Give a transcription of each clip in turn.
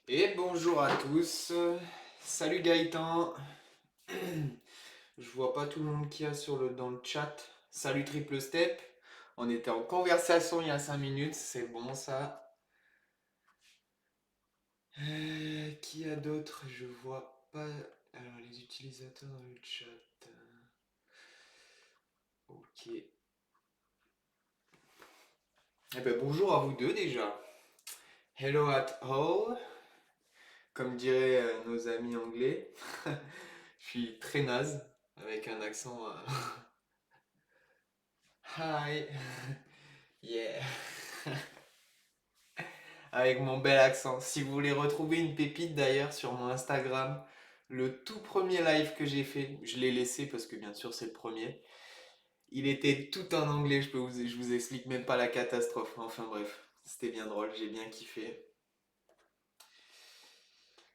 Et bonjour à tous. Salut Gaëtan. Je vois pas tout le monde qui a dans le chat. Salut Triple Step. On était en conversation il y a 5 minutes, c'est bon ça. Qui a d'autres? Je vois pas. Alors les utilisateurs dans le chat. Ok. Eh ben bonjour à vous deux déjà. Hello at all, comme diraient nos amis anglais. Je suis très naze avec un accent. Hi. Yeah. Avec mon bel accent. Si vous voulez retrouver une pépite d'ailleurs sur mon Instagram, le tout premier live que j'ai fait, je l'ai laissé parce que bien sûr c'est le premier. Il était tout en anglais, je vous explique même pas la catastrophe. Enfin bref, c'était bien drôle, j'ai bien kiffé.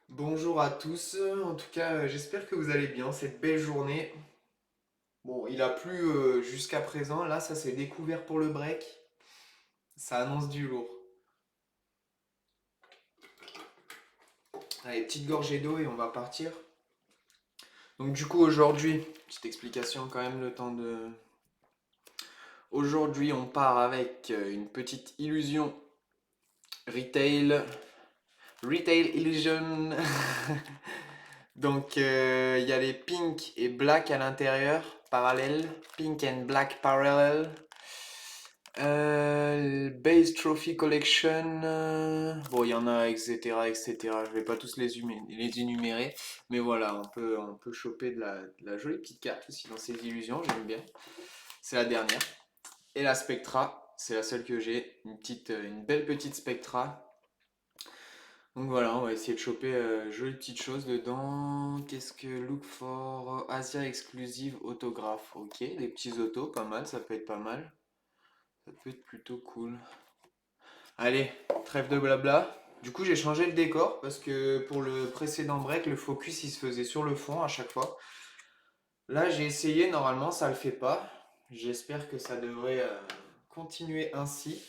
Bonjour à tous, en tout cas j'espère que vous allez bien cette belle journée. Bon, il a plu jusqu'à présent, là ça s'est découvert pour le break, ça annonce du lourd. Allez, petite gorgée d'eau et on va partir. Donc du coup aujourd'hui, petite explication quand même le temps de... Aujourd'hui on part avec une petite illusion retail, retail illusion. Donc il y a les pink et black à l'intérieur, parallèles, pink and black parallel. Base Trophy Collection, bon il y en a etc etc, je vais pas tous les énumérer, mais voilà on peut choper de la jolie petite carte aussi dans ces illusions, j'aime bien, c'est la dernière. Et la Spectra, c'est la seule que j'ai, une belle petite Spectra. Donc voilà, on va essayer de choper jolie petite chose dedans. Qu'est-ce que look for Asia exclusive autographe, ok, des petits autos, pas mal, ça peut être pas mal, ça peut être plutôt cool. Allez, trêve de blabla. Du coup, j'ai changé le décor parce que pour le précédent break, le focus il se faisait sur le fond à chaque fois. Là, j'ai essayé, normalement, ça le fait pas. J'espère que ça devrait continuer ainsi.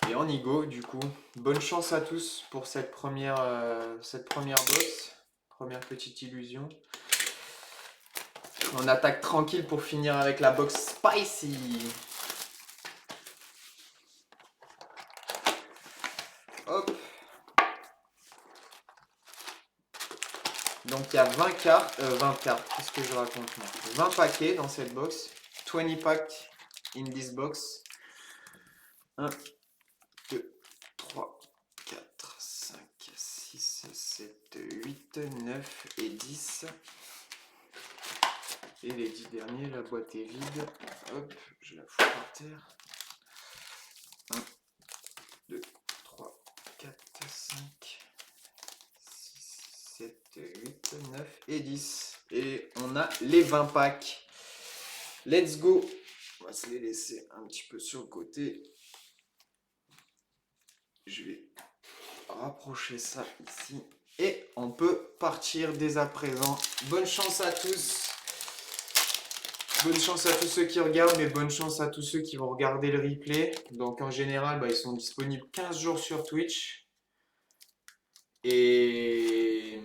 Et on y go, du coup. Bonne chance à tous pour cette première box. Première petite illusion. On attaque tranquille pour finir avec la box spicy. Hop. Donc il y a 20 cartes, qu'est-ce que je raconte moi? 20 paquets dans cette box, 20 packs in this box. 1, 2, 3, 4, 5, 6, 7, 8, 9 et 10. Et les 10 derniers, la boîte est vide. Hop, je la fous par terre. 1, 2, 3, 4, 5, 6, 7, 8, 9 et 10. Et on a les 20 packs. Let's go. On va se les laisser un petit peu sur le côté. Je vais rapprocher ça ici. Et on peut partir dès à présent. Bonne chance à tous. Bonne chance à tous ceux qui regardent, mais bonne chance à tous ceux qui vont regarder le replay. Donc en général, ils sont disponibles 15 jours sur Twitch. Et...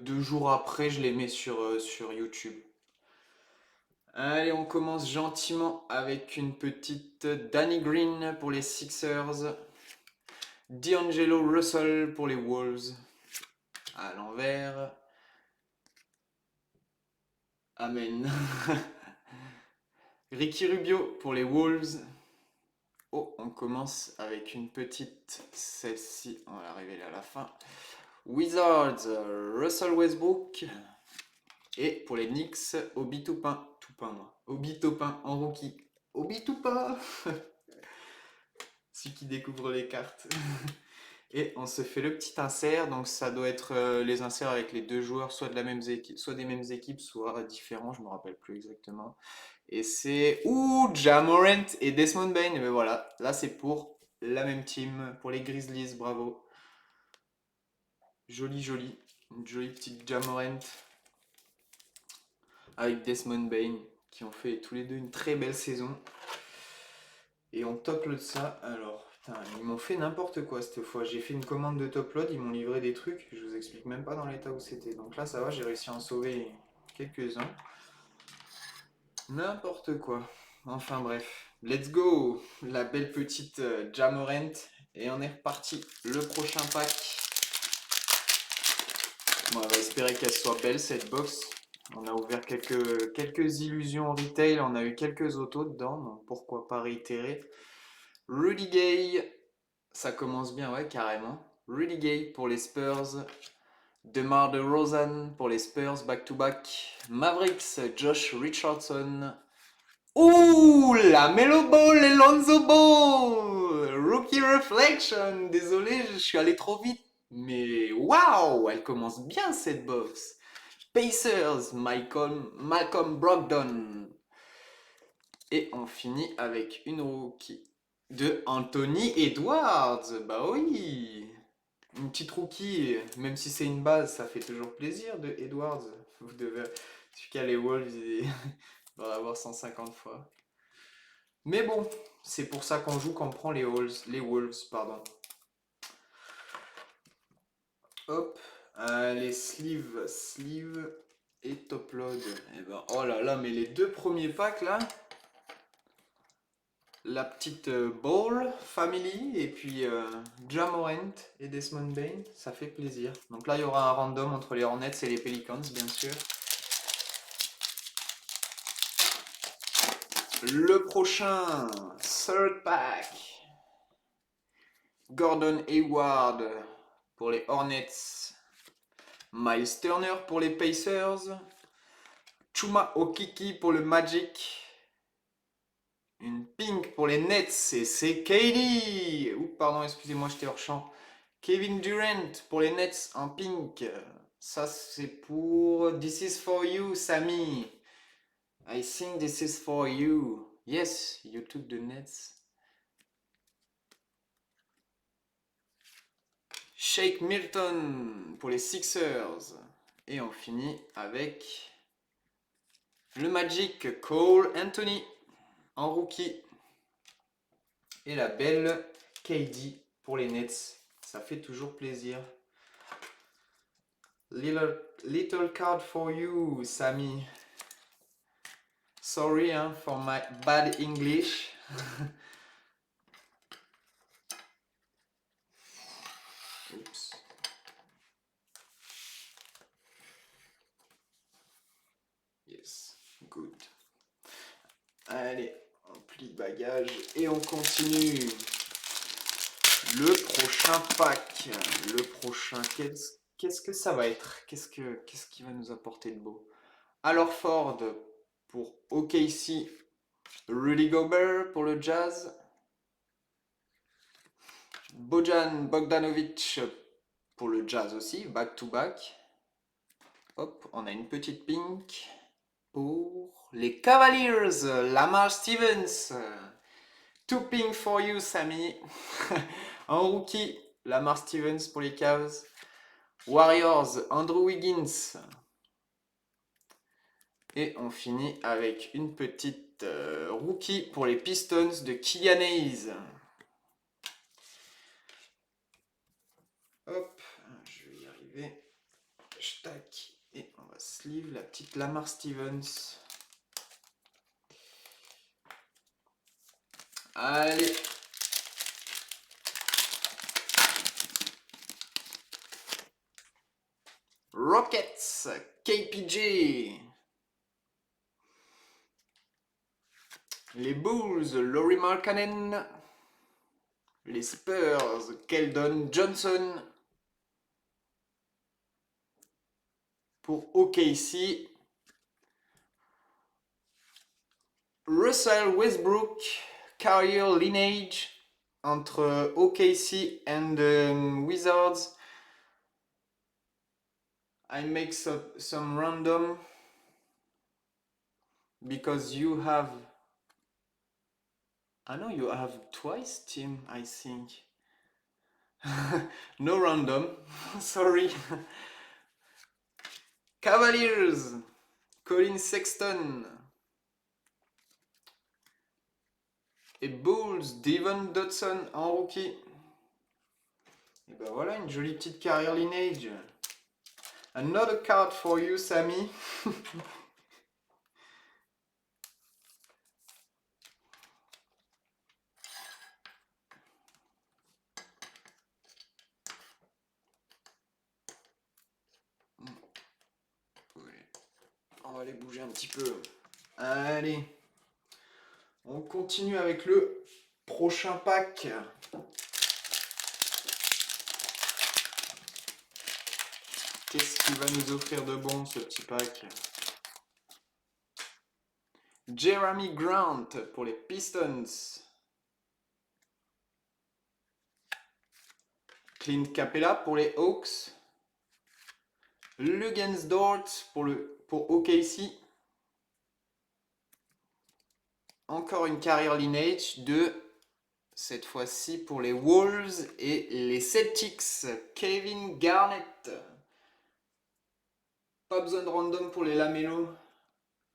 deux jours après, je les mets sur YouTube. Allez, on commence gentiment avec une petite Danny Green pour les Sixers. D'Angelo Russell pour les Wolves. À l'envers. Amen. Ricky Rubio pour les Wolves. Oh, on commence avec une petite, celle-ci, on va la révéler à la fin. Wizards, Russell Westbrook. Et pour les Knicks, Obi Toppin. Obi Toppin en rookie. Obi Toppin. Celui qui découvre les cartes. Et on se fait le petit insert, donc ça doit être les inserts avec les deux joueurs, soit de la même équipe, soit des mêmes équipes, soit différents, je me rappelle plus exactement. Et c'est Ja Morant et Desmond Bane. Mais voilà, là c'est pour la même team, pour les Grizzlies, bravo. Joli, une jolie petite Ja Morant avec Desmond Bane qui ont fait tous les deux une très belle saison. Et on top load ça. Alors, putain, ils m'ont fait n'importe quoi cette fois. J'ai fait une commande de top load, ils m'ont livré des trucs. Je vous explique même pas dans l'état où c'était. Donc là, ça va, j'ai réussi à en sauver quelques-uns. N'importe quoi. Enfin bref. Let's go! La belle petite Jamorant. Et on est reparti. Le prochain pack. Bon, on va espérer qu'elle soit belle cette box. On a ouvert quelques illusions retail. On a eu quelques autos dedans. Donc pourquoi pas réitérer. Rudy Gay. Ça commence bien, ouais, carrément. Rudy Gay pour les Spurs. DeMar DeRozan pour les Spurs, back-to-back. Mavericks, Josh Richardson. Ouh, la Melo Ball et Lonzo Ball! Rookie Reflection. Désolé, je suis allé trop vite. Mais waouh, elle commence bien cette box. Pacers, Malcolm Brogdon. Et on finit avec une rookie de Anthony Edwards. Bah oui! Une petite rookie, même si c'est une base, ça fait toujours plaisir de Edwards. Vous devez. Celui qui a les Wolves, il va avoir 150 fois. Mais bon, c'est pour ça qu'on joue, qu'on prend les Wolves, pardon. Hop, les sleeve et top load. Et ben, oh là là, mais les deux premiers packs là, la petite Ball Family et puis Ja Morant et Desmond Bain, ça fait plaisir. Donc là, il y aura un random entre les Hornets et les Pelicans, bien sûr. Le prochain, third pack. Gordon Hayward pour les Hornets. Miles Turner pour les Pacers. Chuma Okiki pour le Magic. Une pink pour les Nets et c'est KD. Ouh, pardon, excusez-moi, j'étais hors champ. Kevin Durant pour les Nets en pink. Ça, c'est pour This is for you, Sammy. I think this is for you. Yes, you took the Nets. Shake Milton pour les Sixers. Et on finit avec le Magic Cole Anthony en rookie. Et la belle KD pour les Nets. Ça fait toujours plaisir. Little card for you, Sammy. Sorry for my bad English. Oops. Yes, good. Allez, on plie le bagage et on continue. Le prochain pack. Le prochain, qu'est-ce que ça va être? Qu'est-ce qui va nous apporter de beau? Alors Ford pour OKC. Rudy Gobert pour le Jazz. Bojan Bogdanovic pour le Jazz aussi, back to back. Hop, on a une petite pink pour les Cavaliers, Lamar Stevens. Two pink for you, Sammy. En rookie, Lamar Stevens pour les Cavs. Warriors, Andrew Wiggins. Et on finit avec une petite rookie pour les Pistons de Killian Hayes. Hop, je vais y arriver. Tac. Et on va sleeve la petite Lamar Stevens. Allez. Rockets, KPJ. Les Bulls, Laurie Markkanen. Les Spurs, Keldon Johnson. Pour OKC, Russell Westbrook, Career Lineage entre OKC and Wizards. I make some random because you have. I know you have twice, team, I think. No random, sorry. Cavaliers, Colin Sexton. Et Bulls, Devon Dodson en rookie. Et ben voilà, une jolie petite carrière lineage. Another card for you, Sammy. On va les bouger un petit peu. Allez. On continue avec le prochain pack. Qu'est-ce qu'il va nous offrir de bon, ce petit pack? Jeremy Grant pour les Pistons. Clint Capella pour les Hawks. Luguensdort pour OKC. Encore une carrière lineage de, cette fois-ci pour les Wolves et les Celtics. Kevin Garnett. Pas besoin de random pour les Lamelo.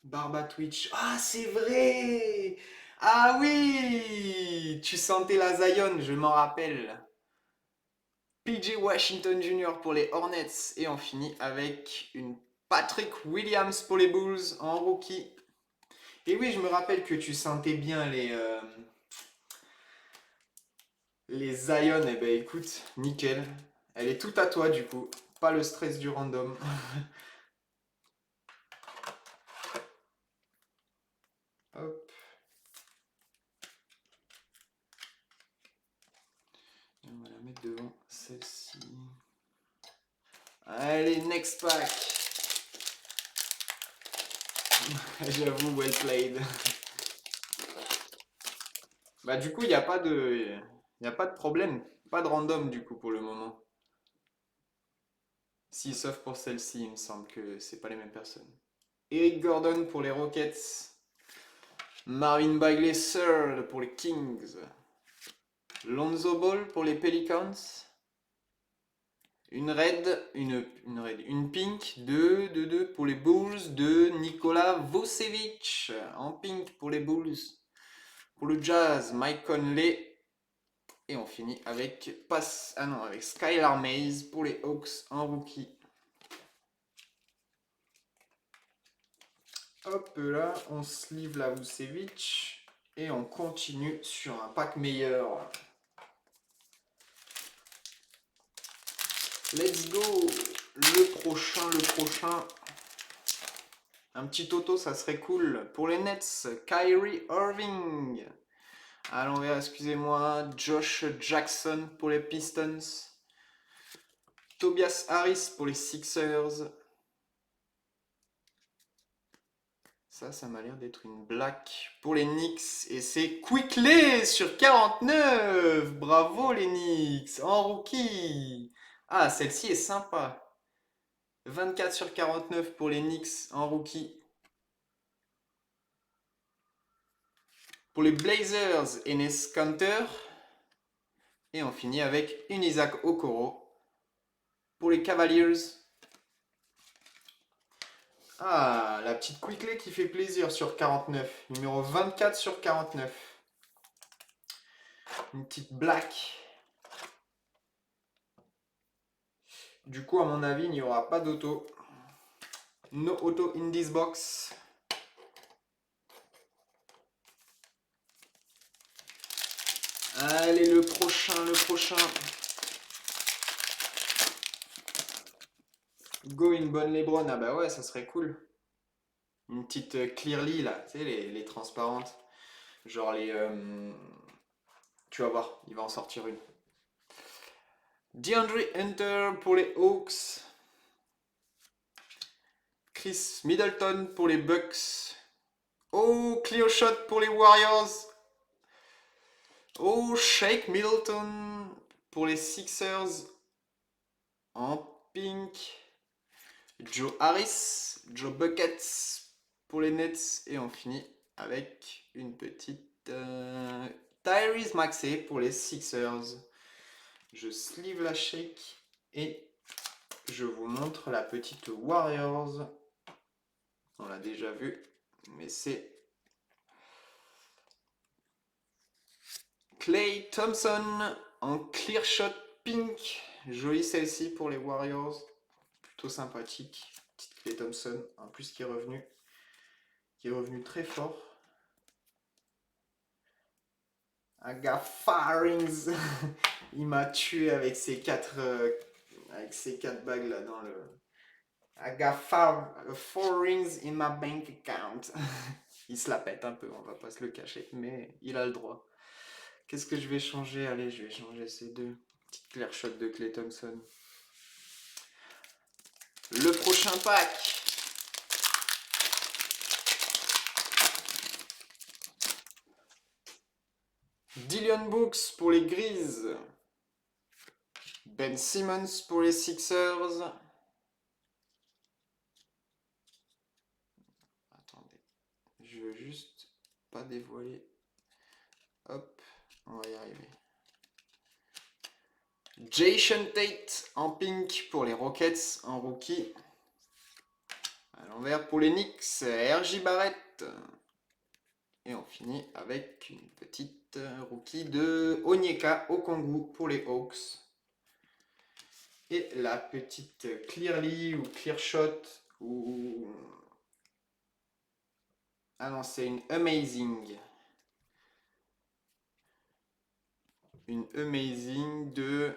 Barba Twitch. Ah, c'est vrai! Ah oui! Tu sentais la Zion, je m'en rappelle. PJ Washington Jr. pour les Hornets. Et on finit avec une Patrick Williams pour les Bulls en rookie. Et oui, je me rappelle que tu sentais bien les Zion. Eh ben écoute, nickel. Elle est toute à toi du coup. Pas le stress du random. Hop. On va la mettre devant celle-ci. Allez, next pack. J'avoue, well played. Bah du coup, il n'y a pas de problème. Pas de random du coup pour le moment. Si, sauf pour celle-ci, il me semble que c'est pas les mêmes personnes. Eric Gordon pour les Rockets. Marvin Bagley third pour les Kings. Lonzo Ball pour les Pelicans. Une pink, 2 pour les Bulls de Nikola Vucevic en pink pour les Bulls. Pour le Jazz, Mike Conley. Et on finit avec avec Skylar Mays pour les Hawks en rookie. Hop là, on sleeve la Vucevic et on continue sur un pack meilleur. Let's go! Le prochain. Un petit auto, ça serait cool. Pour les Nets, Kyrie Irving. À l'envers, excusez-moi. Josh Jackson pour les Pistons. Tobias Harris pour les Sixers. Ça m'a l'air d'être une black pour les Knicks. Et c'est Quickley sur 49. Bravo les Knicks. En rookie. Ah, celle-ci est sympa. 24 sur 49 pour les Knicks en rookie. Pour les Blazers, Enes Kanter. Et on finit avec une Isaac Okoro. Pour les Cavaliers. Ah, la petite Quickley qui fait plaisir sur 49. Numéro 24 sur 49. Une petite black. Du coup, à mon avis, il n'y aura pas d'auto. No auto in this box. Allez, le prochain. Go une bonne Lebron. Ah bah ouais, ça serait cool. Une petite Clearly là, tu sais, les transparentes. Genre tu vas voir, il va en sortir une. DeAndre Hunter pour les Hawks. Chris Middleton pour les Bucks. Oh, Clear Shot pour les Warriors. Oh, Shake Middleton pour les Sixers en pink. Joe Harris, Joe Buckets pour les Nets. Et on finit avec une petite Tyrese Maxey pour les Sixers. Je sleeve la shake et je vous montre la petite Warriors. On l'a déjà vu, mais c'est Klay Thompson en clear shot pink. Jolie celle-ci pour les Warriors. Plutôt sympathique. Petite Klay Thompson. En plus qui est revenu. Qui est revenu très fort. Un gars Farings. Il m'a tué avec ces quatre bagues là dans le. I got four rings in my bank account. Il se la pète un peu, on va pas se le cacher, mais il a le droit. Qu'est-ce que je vais changer? Allez, je vais changer ces deux. Petite clear shot de Klay Thompson. Le prochain pack. Dillon Brooks pour les Grises. Ben Simmons pour les Sixers. Attendez, je veux juste pas dévoiler. Hop, on va y arriver. Jason Tate en pink pour les Rockets en rookie. À l'envers pour les Knicks, R.J. Barrett. Et on finit avec une petite rookie de Onyeka Okongwu pour les Hawks. Et la petite Clearly ou Clear Shot ou... Ah non, c'est une Amazing. Une Amazing de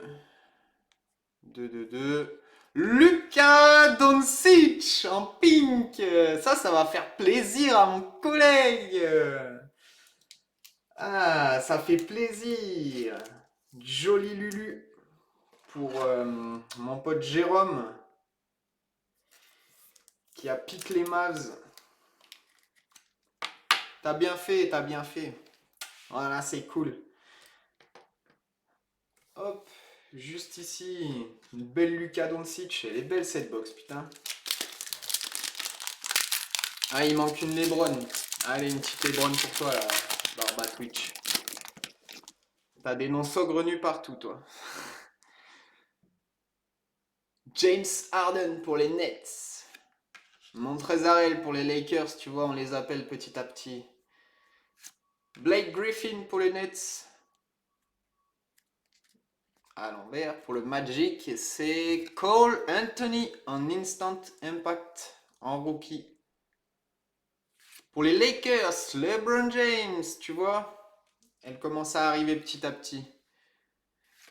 Luka Doncic en pink. Ça va faire plaisir à mon collègue. Ah, ça fait plaisir. Joli Lulu pour mon pote Jérôme qui a piqué les Mavs. T'as bien fait, t'as bien fait. Voilà, c'est cool. Hop, juste ici, une belle Luka Doncic. Elle est belle cette box, putain. Ah, il manque une Lebron. Allez, une petite Lebron pour toi, là, Barba Twitch. T'as des noms saugrenus partout, toi. James Harden pour les Nets. Montrezarel pour les Lakers, tu vois, on les appelle petit à petit. Blake Griffin pour les Nets. À l'envers, pour le Magic, c'est Cole Anthony en Instant Impact en rookie. Pour les Lakers, LeBron James, tu vois, elle commence à arriver petit à petit.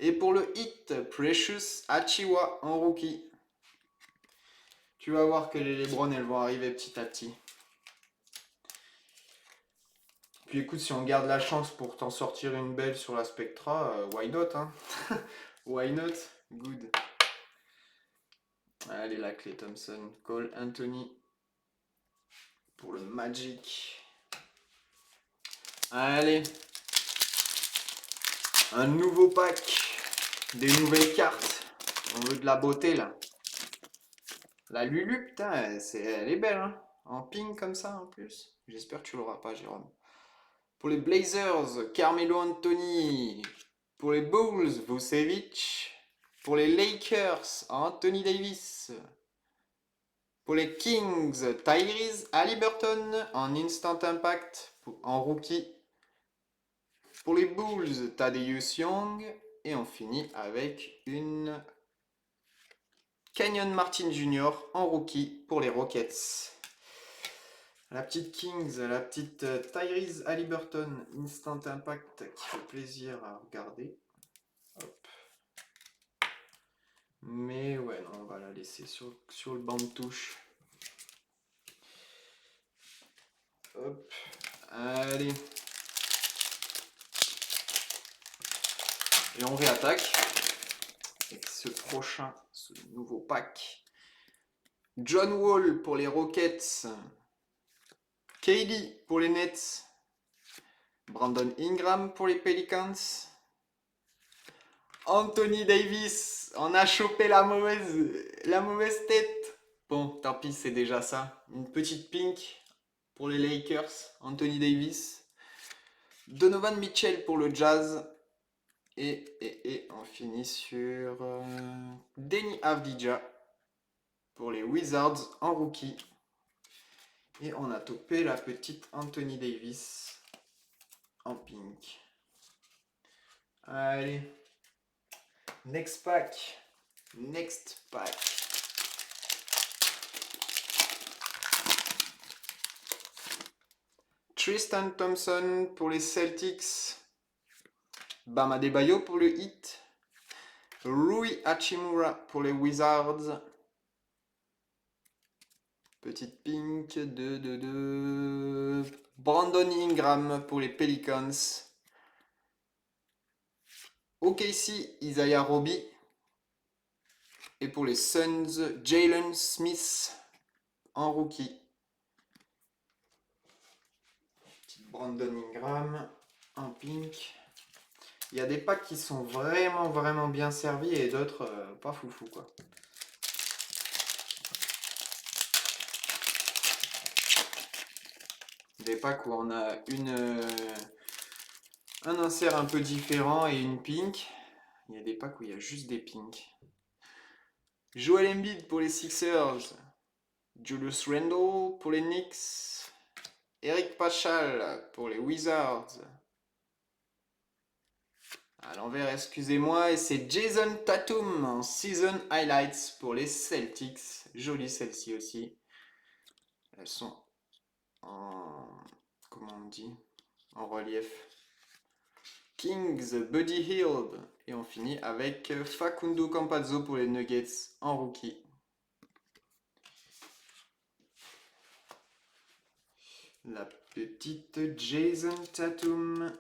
Et pour le Heat, Precious Achiuwa en rookie. Tu vas voir que les LeBron, elles vont arriver petit à petit. Puis écoute, si on garde la chance pour t'en sortir une belle sur la Spectra, why not, hein? Why not? Good. Allez, la Klay Thompson, Cole Anthony pour le Magic. Allez, un nouveau pack, des nouvelles cartes. On veut de la beauté là. La Lulu, putain, elle est belle, hein? En pink comme ça en plus. J'espère que tu l'auras pas, Jérôme. Pour les Blazers, Carmelo Anthony. Pour les Bulls, Vucevic. Pour les Lakers, Anthony Davis. Pour les Kings, Tyrese Haliburton en Instant Impact en rookie. Pour les Bulls, Thaddeus Young. Et on finit avec une Kenyon Martin Jr. en rookie pour les Rockets. La petite Kings, la petite Tyrese Haliburton Instant Impact qui fait plaisir à regarder. Hop. Mais ouais, non, on va la laisser sur le banc de touche. Hop. Allez. Et on réattaque avec ce nouveau pack. John Wall pour les Rockets. KD pour les Nets. Brandon Ingram pour les Pelicans. Anthony Davis, on a chopé la mauvaise tête. Bon, tant pis, c'est déjà ça. Une petite pink pour les Lakers. Anthony Davis. Donovan Mitchell pour le Jazz. Et on finit sur Deni Avdija pour les Wizards en rookie. Et on a topé la petite Anthony Davis en pink. Allez. Next pack. Next pack. Tristan Thompson pour les Celtics. Bam Adebayo pour le Heat. Rui Hachimura pour les Wizards. Petite pink de Brandon Ingram pour les Pelicans. OKC, Isaiah Roby. Et pour les Suns, Jalen Smith en rookie. Petite Brandon Ingram en pink. Il y a des packs qui sont vraiment bien servis et d'autres pas foufou quoi. Des packs où on a un insert un peu différent et une pink. Il y a des packs où il y a juste des pinks. Joel Embiid pour les Sixers. Julius Randle pour les Knicks. Eric Paschal pour les Wizards. À l'envers, excusez-moi, et c'est Jason Tatum en Season Highlights pour les Celtics. Jolie celle-ci aussi. Elles sont en... comment on dit? En relief. Kings, Buddy Hield. Et on finit avec Facundo Campazzo pour les Nuggets en rookie. La petite Jason Tatum.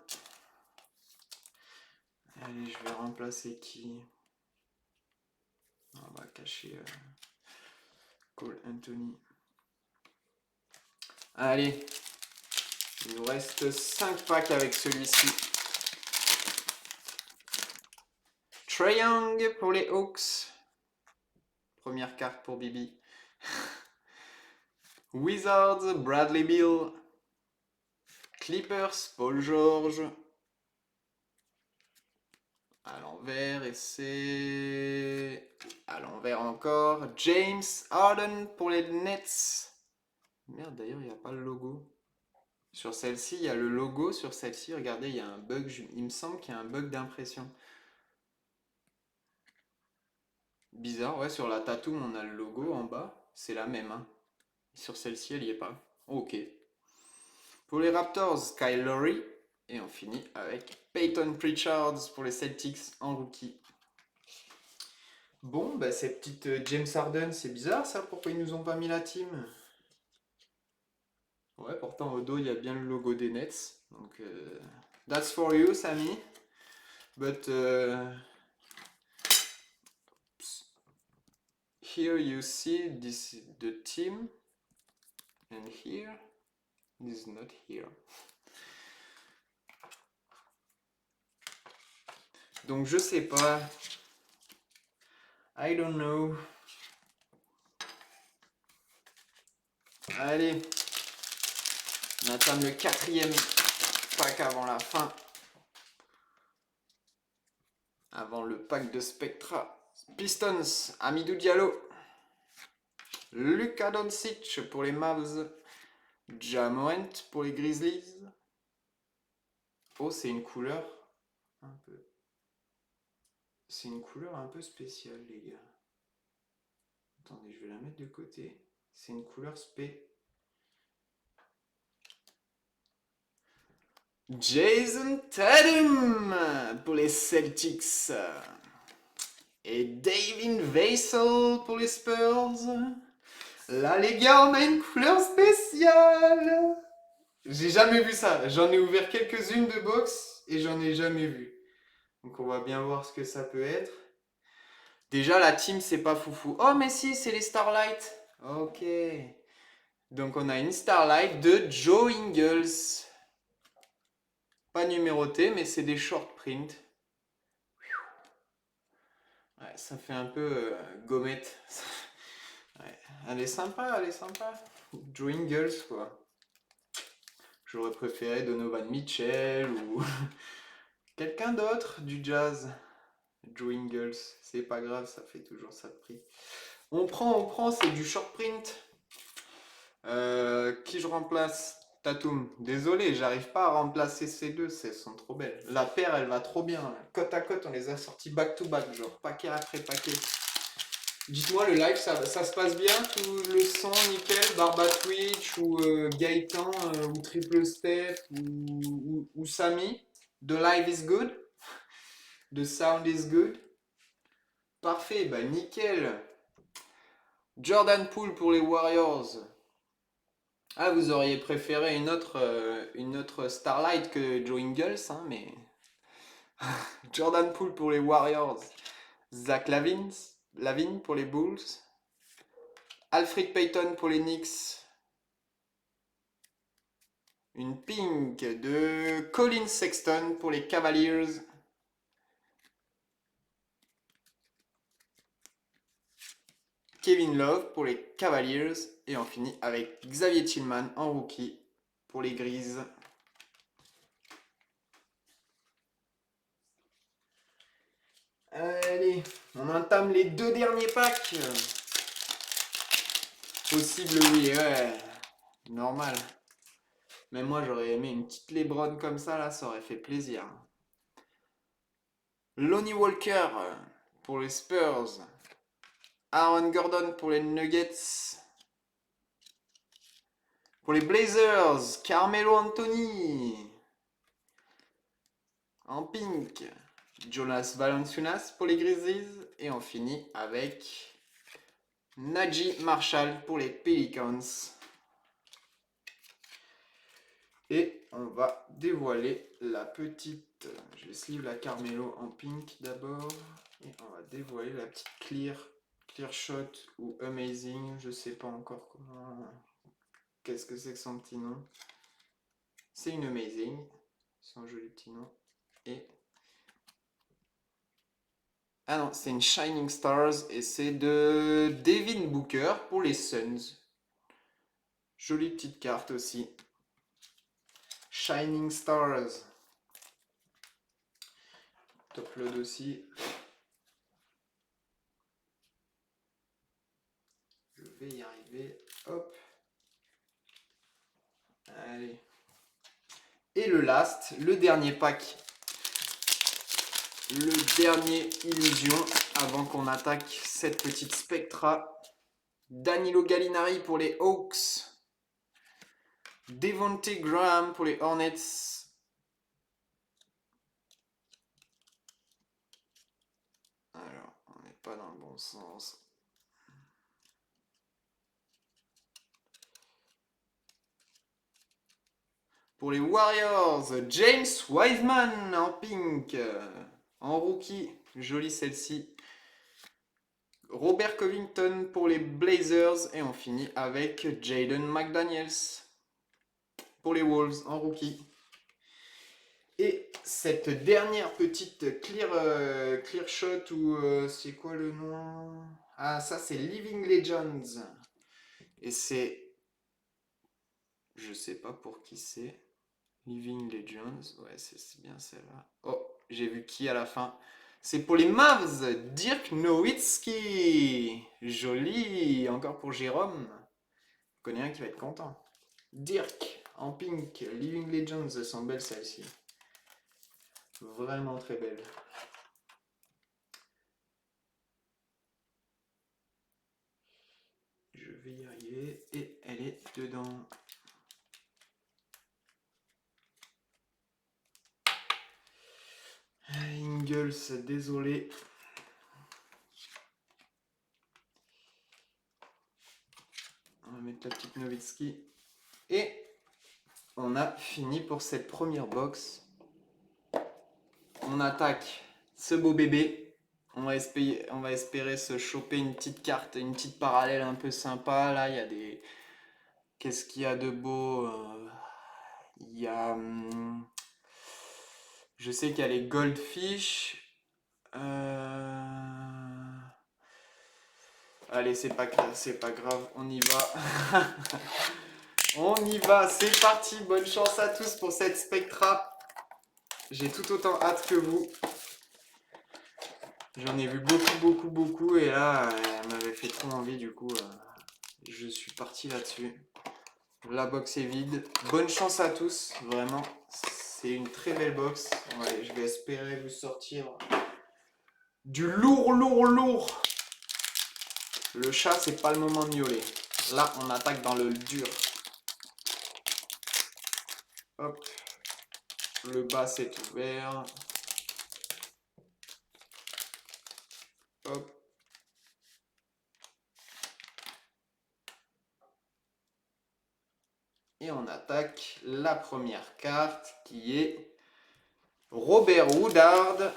Allez, je vais remplacer qui? On va cacher Cole Anthony. Allez, il nous reste 5 packs avec celui-ci. Trae Young pour les Hawks. Première carte pour Bibi. Wizards, Bradley Beal. Clippers, Paul George. À l'envers, et c'est... à l'envers encore. James Harden pour les Nets. Merde, d'ailleurs, il n'y a pas le logo. Sur celle-ci, il y a le logo. Sur celle-ci, regardez, il y a un bug. Il me semble qu'il y a un bug d'impression. Bizarre, ouais, sur la Tatum, on a le logo en bas. C'est la même, hein. Sur celle-ci, elle n'y est pas. Ok. Pour les Raptors, Kyle Lowry. Et on finit avec Peyton Pritchard pour les Celtics en rookie. Bon, bah ces petites James Harden, c'est bizarre ça, pourquoi ils nous ont pas mis la team? Ouais, pourtant au dos, il y a bien le logo des Nets. Donc, that's for you, Sammy. But here you see this the team. And here, this is not here. Donc je sais pas. I don't know. Allez. On attend le 4e pack avant la fin. Avant le pack de Spectra. Pistons, Amidou Diallo. Luka Doncic pour les Mavs. Ja Morant pour les Grizzlies. Oh, c'est une couleur un peu... c'est une couleur un peu spéciale, les gars. Attendez, je vais la mettre de côté. C'est une couleur spé. Jason Tatum pour les Celtics. Et David Vassell pour les Spurs. Là, les gars, on a une couleur spéciale. J'ai jamais vu ça. J'en ai ouvert quelques-unes de box et j'en ai jamais vu. Donc on va bien voir ce que ça peut être. Déjà, la team, c'est pas foufou. Oh, mais si, c'est les Starlight. Ok. Donc on a une Starlight de Joe Ingles. Pas numéroté, mais c'est des short print. Ouais, ça fait un peu gommette. Ouais. Elle est sympa, elle est sympa. Joe Ingles, quoi. J'aurais préféré Donovan Mitchell ou quelqu'un d'autre du Jazz. Joe Ingles, c'est pas grave, ça fait toujours ça de prix. On prend, c'est du short print. Qui je remplace? Tatum, désolé, j'arrive pas à remplacer ces deux, elles sont trop belles. La paire, elle va trop bien. Côte à côte, on les a sortis back to back, genre paquet après paquet. Dites-moi, le live, ça se passe bien? Tout le son, nickel? Barba Twitch ou Gaëtan ou Triple Step ou Samy? The live is good? The sound is good? Parfait, bah nickel. Jordan Poole pour les Warriors. Ah, vous auriez préféré une autre Starlight que Joe Ingles, hein, mais Jordan Poole pour les Warriors. Zach Lavine pour les Bulls. Alfred Payton pour les Knicks. Une pink de Colin Sexton pour les Cavaliers. Kevin Love pour les Cavaliers. Et on finit avec Xavier Tillman en rookie pour les Grises. Allez, on entame les deux derniers packs. Possible, oui, ouais. Normal. Même moi, j'aurais aimé une petite LeBron comme ça, là, ça aurait fait plaisir. Lonnie Walker pour les Spurs. Aaron Gordon pour les Nuggets. Pour les Blazers, Carmelo Anthony. En pink, Jonas Valanciunas pour les Grizzlies. Et on finit avec Najee Marshall pour les Pelicans. Et on va dévoiler la petite... Je vais sleeve la Carmelo en pink d'abord. Et on va dévoiler la petite Clear Shot ou Amazing. Je sais pas encore comment... Qu'est-ce que c'est que son petit nom? C'est une Amazing. C'est un joli petit nom. Et... Ah non, c'est une Shining Stars et c'est de Devin Booker pour les Suns. Jolie petite carte aussi. Shining Stars. Top load aussi. Je vais y arriver. Hop. Allez. Et le last, le dernier pack. Le dernier illusion avant qu'on attaque cette petite Spectra. Danilo Gallinari pour les Hawks. Devonte Graham pour les Hornets. Alors, on n'est pas dans le bon sens. Pour les Warriors, James Wiseman en pink. En rookie, jolie celle-ci. Robert Covington pour les Blazers. Et on finit avec Jaden McDaniels pour les Wolves en rookie. Et cette dernière petite clear shot ou c'est quoi le nom? Ah, ça c'est Living Legends. Et c'est... Je sais pas pour qui c'est. Living Legends. Ouais, c'est bien celle-là. Oh, j'ai vu qui à la fin. C'est pour les Mavs, Dirk Nowitzki. Joli, encore pour Jérôme. Je connais un qui va être content. Dirk, en pink, Living Legends, elles sont belles celles-ci. Vraiment très belles. Je vais y arriver et elle est dedans. Ingles, désolé. On va mettre la petite Nowitzki. Et on a fini pour cette première box. On attaque ce beau bébé. On va espérer se choper une petite carte, une petite parallèle un peu sympa. Là, il y a des... Qu'est-ce qu'il y a de beau? Il y a... Je sais qu'il y a les Goldfish. Allez, c'est pas grave, on y va. On y va, c'est parti. Bonne chance à tous pour cette Spectra. J'ai tout autant hâte que vous. J'en ai vu beaucoup et là, elle m'avait fait trop envie, du coup, je suis parti là-dessus. La box est vide. Bonne chance à tous, vraiment. C'est une très belle box. Ouais, je vais espérer vous sortir du lourd, lourd, lourd. Le chat, c'est pas le moment de miauler. Là, on attaque dans le dur. Hop. Le bas, c'est ouvert. Hop. Et on attaque la première carte qui est Robert Woodard.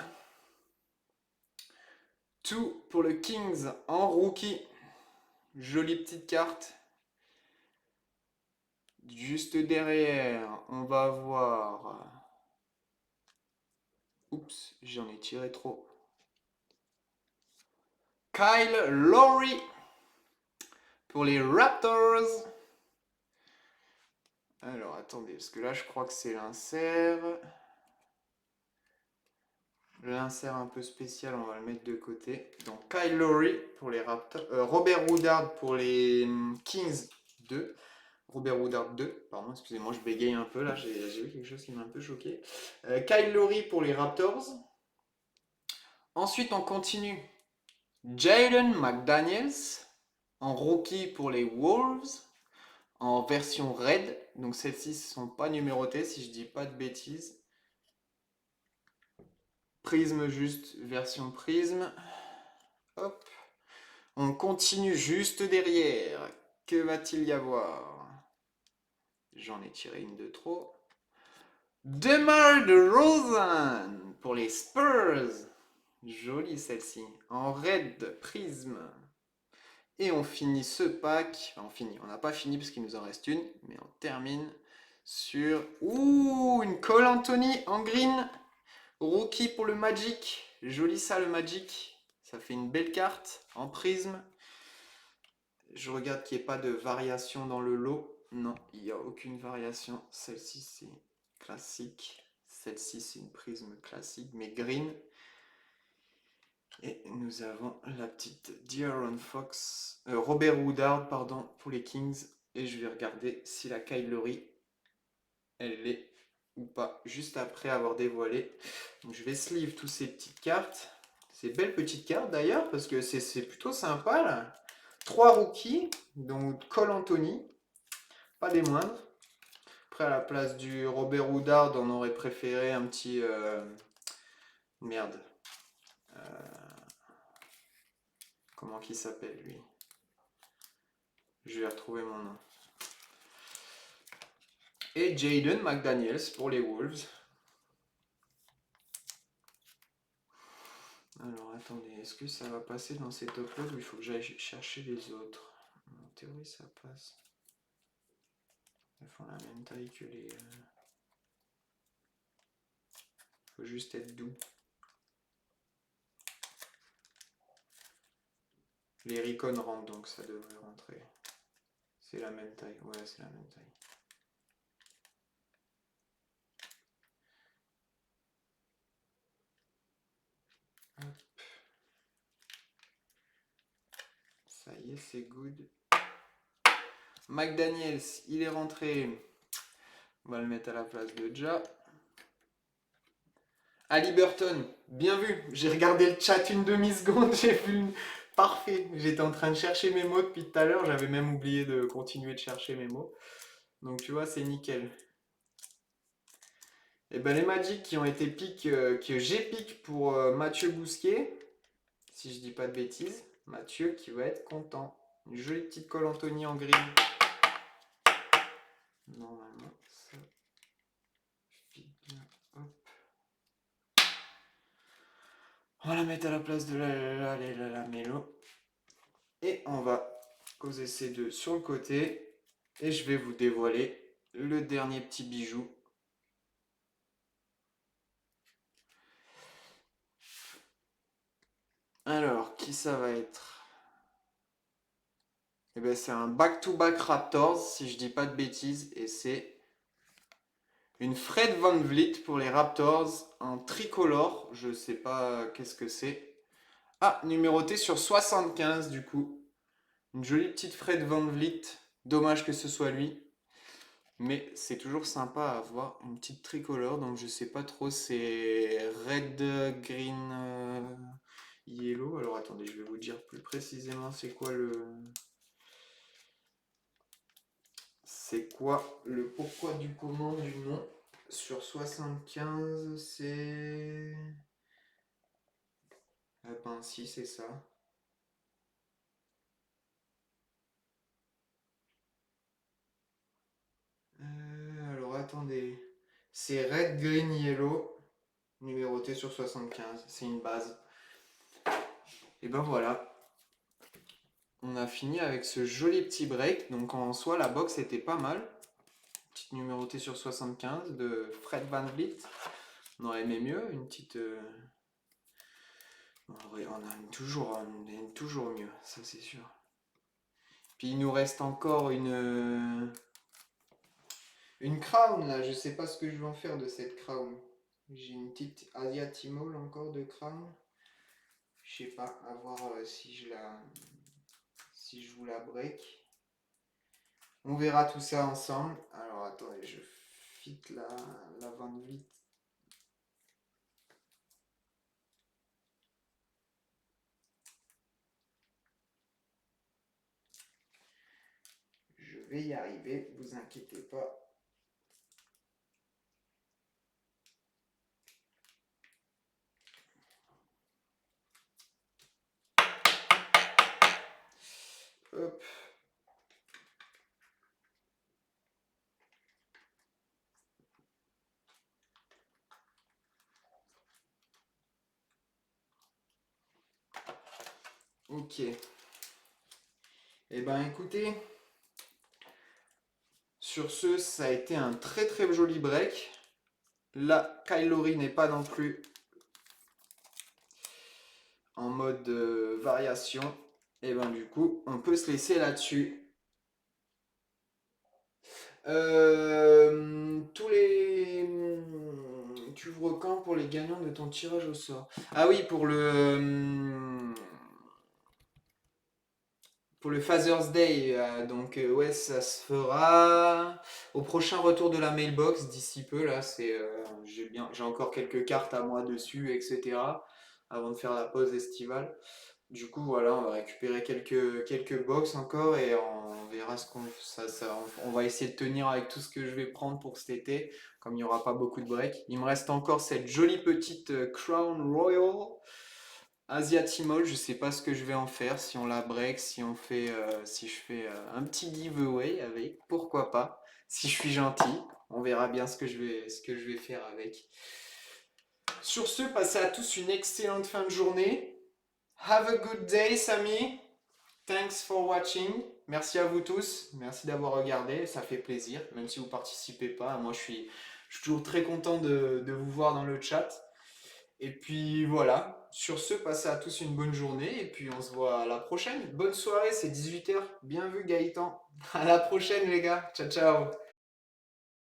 Tout pour le Kings en rookie. Jolie petite carte. Juste derrière, on va avoir... Oups, j'en ai tiré trop. Kyle Lowry pour les Raptors. Alors, attendez, parce que là, je crois que c'est l'insert. L'insert un peu spécial, on va le mettre de côté. Donc, Kyle Lowry pour les Raptors. Robert Woodard pour les Kings 2. Robert Woodard 2, pardon, excusez-moi, je bégaye un peu là, j'ai vu quelque chose qui m'a un peu choqué. Kyle Lowry pour les Raptors. Ensuite, on continue. Jaden McDaniels en rookie pour les Wolves en version red. Donc celles-ci ne sont pas numérotées si je dis pas de bêtises. Prisme juste, version prisme. Hop. On continue juste derrière. Que va-t-il y avoir? J'en ai tiré une de trop. DeMar DeRozan pour les Spurs. Jolie celle-ci. En red prisme. Et on finit ce pack. Enfin, on n'a pas fini parce qu'il nous en reste une. Mais on termine sur... Ouh, une Cole Anthony en green. Rookie pour le Magic. Joli ça le Magic. Ça fait une belle carte en prisme. Je regarde qu'il n'y ait pas de variation dans le lot. Non, il n'y a aucune variation. Celle-ci c'est classique. Celle-ci c'est une prisme classique mais green. Et nous avons la petite De'Aaron Fox, Robert Woodard pardon, pour les Kings. Et je vais regarder si la Kyle Lowry, elle l'est ou pas, juste après avoir dévoilé. Donc je vais sleeve toutes ces petites cartes. Ces belles petites cartes d'ailleurs, parce que c'est plutôt sympa là. 3 rookies, donc Cole Anthony, pas des moindres. Après à la place du Robert Woodard, on aurait préféré un petit... merde. Comment qu'il s'appelle lui? Je vais retrouver mon nom. Et Jaden McDaniels pour les Wolves. Alors attendez, est-ce que ça va passer dans cette upload ou il faut que j'aille chercher les autres? En théorie ça passe. Ils font la même taille que les... Faut juste être doux. Les Recon rentrent donc ça devrait rentrer. C'est la même taille, ouais c'est la même taille. Hop. Ça y est, c'est good. McDaniels, il est rentré. On va le mettre à la place de Ja. Ali Burton, bien vu. J'ai regardé le chat une demi-seconde, j'ai vu une... Parfait. J'étais en train de chercher mes mots depuis tout à l'heure. J'avais même oublié de continuer de chercher mes mots. Donc tu vois, c'est nickel. Et ben les Magic qui ont été pick, que j'ai pick pour Mathieu Bousquet, si je dis pas de bêtises. Mathieu qui va être content. Une jolie petite Cole Anthony en gris. Normalement, ça fit bien. Hop. On va la mettre à la place de la mélo. Et on va poser ces deux sur le côté. Et je vais vous dévoiler le dernier petit bijou. Alors, qui ça va être? Eh ben, c'est un back-to-back Raptors, si je dis pas de bêtises. Et c'est une Fred VanVleet pour les Raptors en tricolore. Je sais pas qu'est-ce que c'est. Ah, numéroté sur 75 du coup. Une jolie petite Fred VanVleet. Dommage que ce soit lui. Mais c'est toujours sympa à avoir une petite tricolore, donc je sais pas trop, c'est red, green, yellow. Alors attendez, je vais vous dire plus précisément c'est quoi le pourquoi du comment du nom. Sur 75, c'est... Ah ben si, c'est ça. Alors attendez. C'est red, green, yellow, numéroté sur 75. C'est une base. Et ben voilà. On a fini avec ce joli petit break. Donc en soi, la box était pas mal. Petite numérotée sur 75 de Fred Van Vliet. On aurait aimé mieux, une petite... ouais, on aime toujours mieux, ça c'est sûr. Puis il nous reste encore une crown là. Je sais pas ce que je vais en faire de cette crown. J'ai une petite Asiatimall encore de crown. Je sais pas, à voir si je vous la break. On verra tout ça ensemble. Alors attendez, je fit la Van Vliet. Je vais y arriver, vous inquiétez pas. Hop. Ok. Eh ben écoutez, sur ce, ça a été un très très joli break. Là, Kylori n'est pas non plus en mode variation. Et ben du coup, on peut se laisser là-dessus. Tous les... Tu ouvres quand pour les gagnants de ton tirage au sort? Ah oui, pour le Father's Day. Donc ouais, ça se fera au prochain retour de la mailbox d'ici peu. Là, j'ai encore quelques cartes à moi dessus, etc. Avant de faire la pause estivale. Du coup, voilà, on va récupérer quelques box encore et on verra on va essayer de tenir avec tout ce que je vais prendre pour cet été, comme il n'y aura pas beaucoup de breaks. Il me reste encore cette jolie petite Crown Royal Asiatimall. Je sais pas ce que je vais en faire, si on la break, si je fais un petit giveaway avec, pourquoi pas. Si je suis gentil, on verra bien ce que je vais faire avec. Sur ce, passez à tous une excellente fin de journée. Have a good day, Samy. Thanks for watching. Merci à vous tous. Merci d'avoir regardé. Ça fait plaisir, même si vous participez pas. Moi, je suis toujours très content de vous voir dans le chat. Et puis voilà. Sur ce, passez à tous une bonne journée. Et puis on se voit à la prochaine. Bonne soirée, c'est 18h. Bien vu, Gaëtan. À la prochaine, les gars. Ciao, ciao.